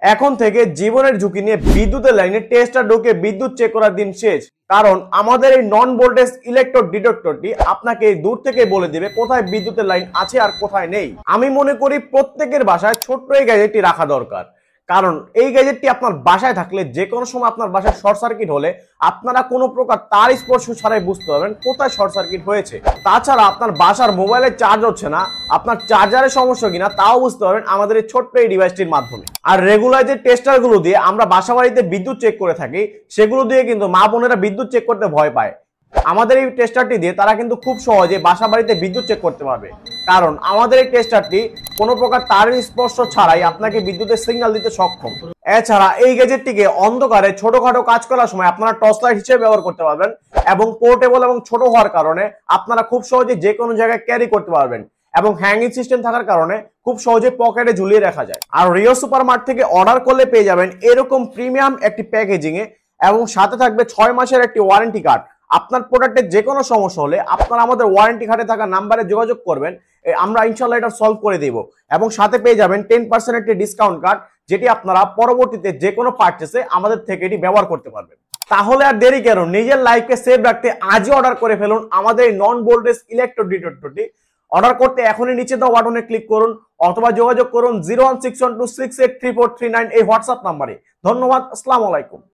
এখন থেকে জীবনের ঝুঁকি নিয়ে বিদ্যুতের লাইনে টেস্টার ঢুকে বিদ্যুৎ চেক করার দিন শেষ। কারণ আমাদের এই নন ভোল্টেজ ইলেকট্রোড ডিটেক্টরটি আপনাকে দূর থেকে বলে দিবে কোথায় বিদ্যুতের লাইন আছে আর কোথায় নেই। আমি মনে করি প্রত্যেকের বাসায় ছোট্ট এই গ্যাজেটটি রাখা দরকার, কারণ এই গ্যাজেটটি আপনার বাসায় থাকলে যে কোনো সময় আপনার বাসায় শর্ট সার্কিট হলে আপনারা কোনো প্রকার তার স্পর্শ ছাড়াই বুঝতে পারবেন কোথায় শর্ট সার্কিট হয়েছে। তাছাড়া আপনার বাসার মোবাইলে চার্জ হচ্ছে না, আপনার চার্জারের সমস্যা কিনা তাও বুঝতে পারবেন আমাদের এই ছোট্ট এই ডিভাইসটির মাধ্যমে। আর রেগুলার যে টেস্টারগুলো দিয়ে আমরা বাসা বাড়িতে বিদ্যুৎ চেক করে থাকি, সেগুলো দিয়ে কিন্তু মা বোনেরা বিদ্যুৎ চেক করতে ভয় পায়। আমাদের এই টেস্টারটি দিয়ে তারা কিন্তু খুব সহজে বাসা বাড়িতে বিদ্যুৎ চেক করতে পারবে, কারণ আমাদের এই টেস্টারটি কোনো প্রকার তারের স্পর্শ ছাড়াই আপনাকে বিদ্যুতের সিগন্যাল দিতে সক্ষম। এছাড়া এই গ্যাজেটটিকে অন্ধকারে ছোটখাটো কাজ করার সময় আপনারা টর্চ লাইট হিসেবে ব্যবহার করতে পারবেন এবং পোর্টেবল এবং ছোট হওয়ার কারণে আপনারা খুব সহজে যে কোনো জায়গায় ক্যারি করতে পারবেন এবং হ্যাঙ্গিং সিস্টেম থাকার কারণে খুব সহজে পকেটে ঝুলিয়ে রাখা যায়। আর রিও সুপার মার্ট থেকে অর্ডার করলে পেয়ে যাবেন এরকম প্রিমিয়াম একটি প্যাকেজিং এ এবং সাথে থাকবে 6 মাসের একটি ওয়ারেন্টি কার্ড। আপনার প্রোডাক্টের যে কোনো সমস্যা হলে আপনারা আমাদের ওয়ারেন্টি কার্ডে থাকা নাম্বারে যোগাযোগ করবেন, আমরা ইনশাআল্লাহ এটা সলভ করে দেব। এবং সাথে পেয়ে যাবেন 10% একটি ডিসকাউন্ট কার্ড, যেটি আপনারা পরবর্তীতে যে কোনো পারচেসে আমাদের থেকে এটি ব্যবহার করতে পারবেন। তাহলে আর দেরি কেন, নিজের লাইফকে সেভ রাখতে আজই অর্ডার করে ফেলুন আমাদের এই নন ভোল্টেজ ইলেকট্রোড ডিটেক্টরটি। অর্ডার করতে এখনই নিচে দেওয়া বাটনে ক্লিক করুন অথবা যোগাযোগ করুন 01612683439 এই হোয়াটসঅ্যাপ নাম্বারে। ধন্যবাদ, আসসালামু আলাইকুম।